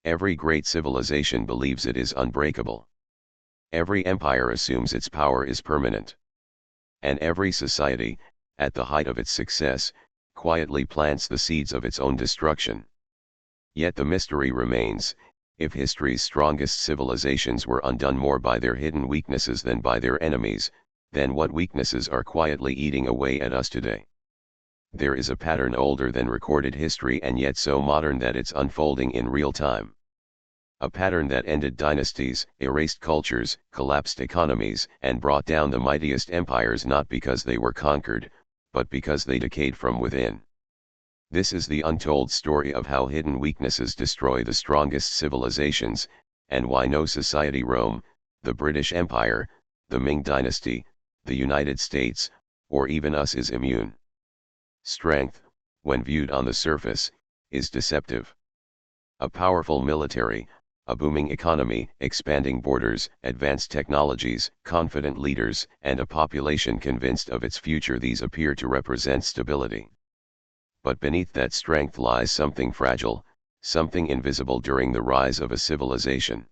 Every great civilization believes it is unbreakable. Every empire assumes its power is permanent. And every society, at the height of its success, quietly plants the seeds of its own destruction. Yet the mystery remains: if history's strongest civilizations were undone more by their hidden weaknesses than by their enemies, then what weaknesses are quietly eating away at us today? There is a pattern older than recorded history and yet so modern that it's unfolding in real time. A pattern that ended dynasties, erased cultures, collapsed economies, and brought down the mightiest empires not because they were conquered, but because they decayed from within. This is the untold story of how hidden weaknesses destroy the strongest civilizations, and why no society, Rome, the British Empire, the Ming Dynasty, the United States, or even us, is immune. Strength, when viewed on the surface, is deceptive. A powerful military, a booming economy, expanding borders, advanced technologies, confident leaders, and a population convinced of its future, these appear to represent stability. But beneath that strength lies something fragile, something invisible during the rise of a civilization.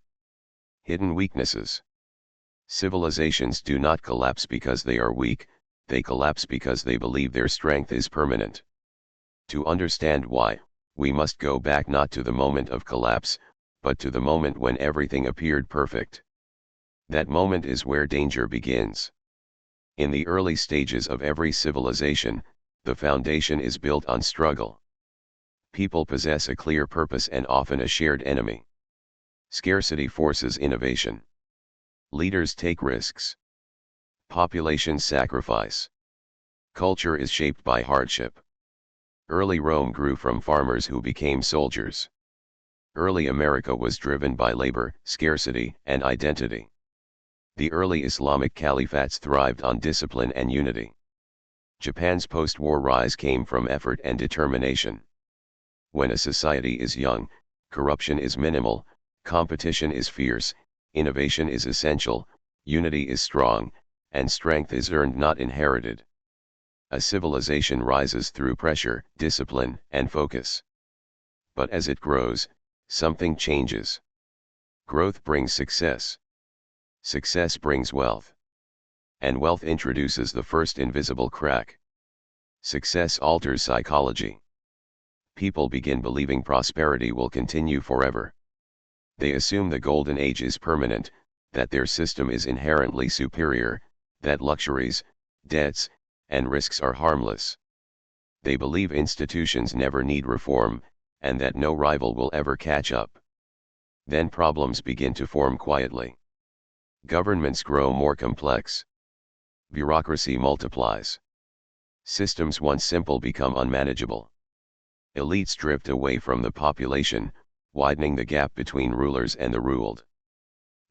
Hidden weaknesses. Civilizations do not collapse because they are weak, they collapse because they believe their strength is permanent. To understand why, we must go back not to the moment of collapse, but to the moment when everything appeared perfect. That moment is where danger begins. In the early stages of every civilization, the foundation is built on struggle. People possess a clear purpose and often a shared enemy. Scarcity forces innovation. Leaders take risks. Populations sacrifice. Culture is shaped by hardship. Early Rome grew from farmers who became soldiers. Early America was driven by labor, scarcity, and identity. The early Islamic caliphates thrived on discipline and unity. Japan's post-war rise came from effort and determination. When a society is young, corruption is minimal, competition is fierce, innovation is essential, unity is strong, and strength is earned, not inherited. A civilization rises through pressure, discipline, and focus. But as it grows, something changes. Growth brings success. Success brings wealth. And wealth introduces the first invisible crack. Success alters psychology. People begin believing prosperity will continue forever. They assume the golden age is permanent, that their system is inherently superior, that luxuries, debts, and risks are harmless. They believe institutions never need reform, and that no rival will ever catch up. Then problems begin to form quietly. Governments grow more complex. Bureaucracy multiplies. Systems once simple become unmanageable. Elites drift away from the population, widening the gap between rulers and the ruled.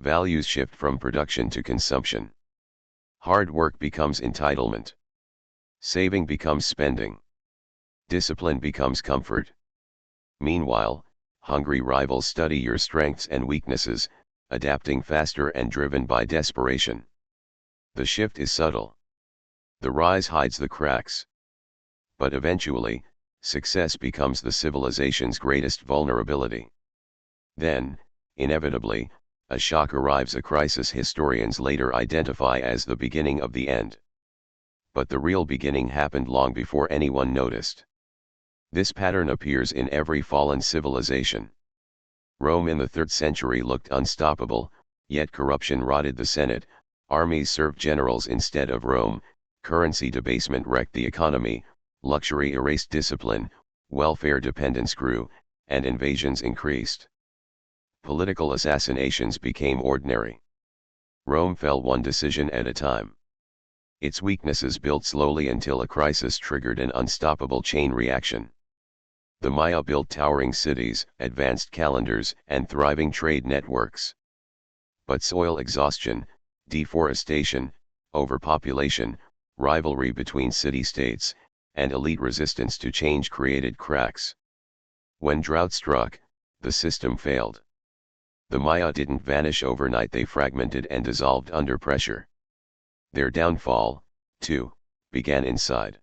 Values shift from production to consumption. Hard work becomes entitlement. Saving becomes spending. Discipline becomes comfort. Meanwhile, hungry rivals study your strengths and weaknesses, adapting faster and driven by desperation. The shift is subtle. The rise hides the cracks. But eventually, success becomes the civilization's greatest vulnerability. Then, inevitably, a shock arrives, a crisis historians later identify as the beginning of the end. But the real beginning happened long before anyone noticed. This pattern appears in every fallen civilization. Rome in the 3rd century looked unstoppable, yet corruption rotted the Senate, armies served generals instead of Rome, currency debasement wrecked the economy, luxury erased discipline, welfare dependence grew, and invasions increased. Political assassinations became ordinary. Rome fell one decision at a time. Its weaknesses built slowly until a crisis triggered an unstoppable chain reaction. The Maya built towering cities, advanced calendars, and thriving trade networks. But soil exhaustion, deforestation, overpopulation, rivalry between city-states, and elite resistance to change created cracks. When drought struck, the system failed. The Maya didn't vanish overnight, they fragmented and dissolved under pressure. Their downfall, too, began inside.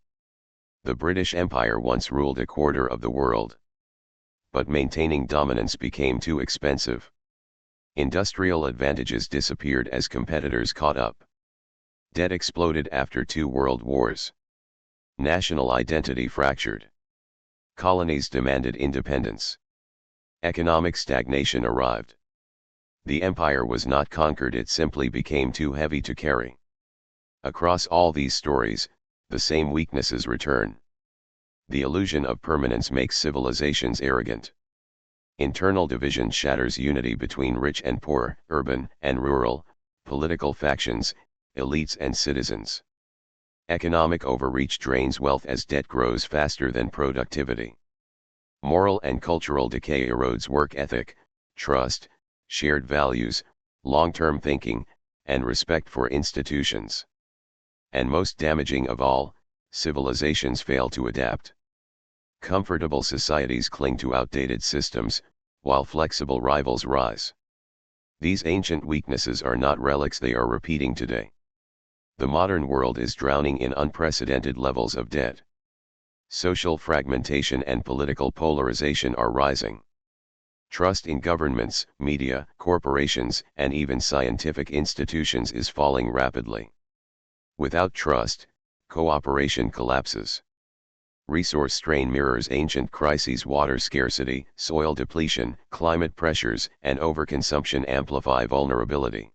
The British Empire once ruled a quarter of the world. but maintaining dominance became too expensive. Industrial advantages disappeared as competitors caught up. Debt exploded after 2 world wars. National identity fractured. Colonies demanded independence. Economic stagnation arrived. The empire was not conquered, it simply became too heavy to carry. Across all these stories, the same weaknesses return. The illusion of permanence makes civilizations arrogant. Internal division shatters unity between rich and poor, urban and rural, political factions, elites and citizens. Economic overreach drains wealth as debt grows faster than productivity. Moral and cultural decay erodes work ethic, trust, shared values, long-term thinking, and respect for institutions. And most damaging of all, civilizations fail to adapt. Comfortable societies cling to outdated systems, while flexible rivals rise. These ancient weaknesses are not relics, they are repeating today. The modern world is drowning in unprecedented levels of debt. Social fragmentation and political polarization are rising. Trust in governments, media, corporations, and even scientific institutions is falling rapidly. Without trust, cooperation collapses. Resource strain mirrors ancient crises: water scarcity, soil depletion, climate pressures, and overconsumption amplify vulnerability.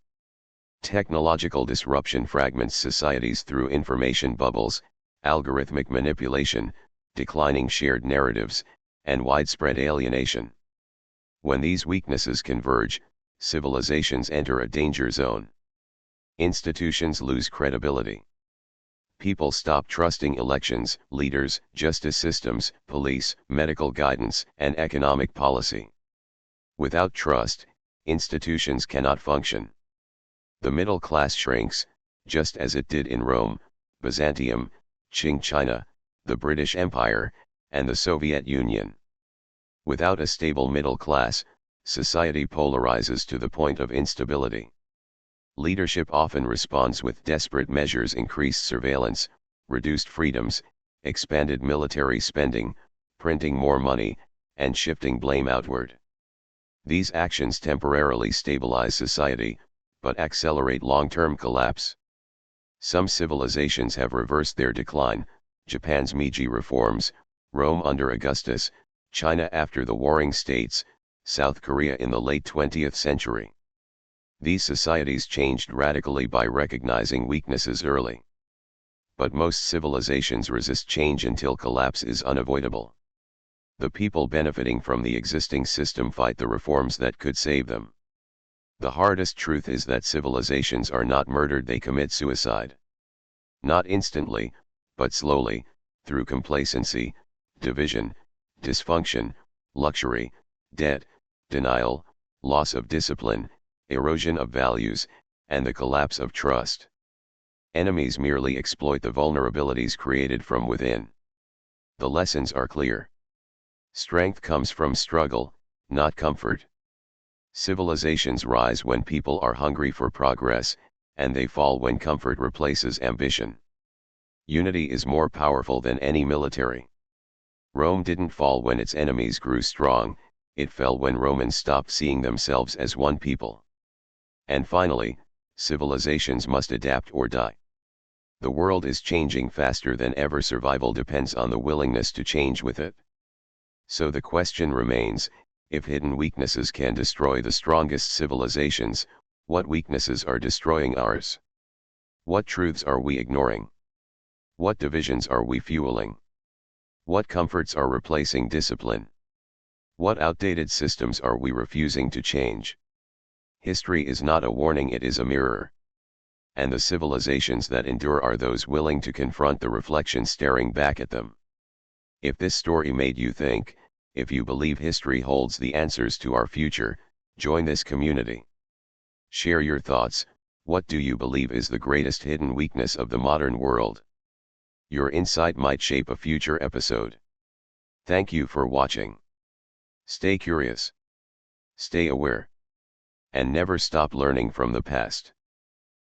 Technological disruption fragments societies through information bubbles, algorithmic manipulation, declining shared narratives, and widespread alienation. When these weaknesses converge, civilizations enter a danger zone. Institutions lose credibility. People stop trusting elections, leaders, justice systems, police, medical guidance, and economic policy. Without trust, institutions cannot function. The middle class shrinks, just as it did in Rome, Byzantium, Qing China, the British Empire, and the Soviet Union. Without a stable middle class, society polarizes to the point of instability. Leadership often responds with desperate measures: increased surveillance, reduced freedoms, expanded military spending, printing more money, and shifting blame outward. These actions temporarily stabilize society, but accelerate long-term collapse. Some civilizations have reversed their decline: Japan's Meiji reforms, Rome under Augustus, China after the Warring States, South Korea in the late 20th century. These societies changed radically by recognizing weaknesses early. But most civilizations resist change until collapse is unavoidable. The people benefiting from the existing system fight the reforms that could save them. The hardest truth is that civilizations are not murdered, they commit suicide. Not instantly, but slowly, through complacency, division, dysfunction, luxury, debt, denial, loss of discipline, erosion of values, and the collapse of trust. Enemies merely exploit the vulnerabilities created from within. The lessons are clear. Strength comes from struggle, not comfort. Civilizations rise when people are hungry for progress, and they fall when comfort replaces ambition. Unity is more powerful than any military. Rome didn't fall when its enemies grew strong, it fell when Romans stopped seeing themselves as one people. And finally, civilizations must adapt or die. The world is changing faster than ever. Survival depends on the willingness to change with it. So the question remains, if hidden weaknesses can destroy the strongest civilizations, what weaknesses are destroying ours? What truths are we ignoring? What divisions are we fueling? What comforts are replacing discipline? What outdated systems are we refusing to change? History is not a warning, it is a mirror. And the civilizations that endure are those willing to confront the reflection staring back at them. If this story made you think, if you believe history holds the answers to our future, join this community. Share your thoughts. What do you believe is the greatest hidden weakness of the modern world? Your insight might shape a future episode. Thank you for watching. Stay curious. Stay aware. And never stop learning from the past.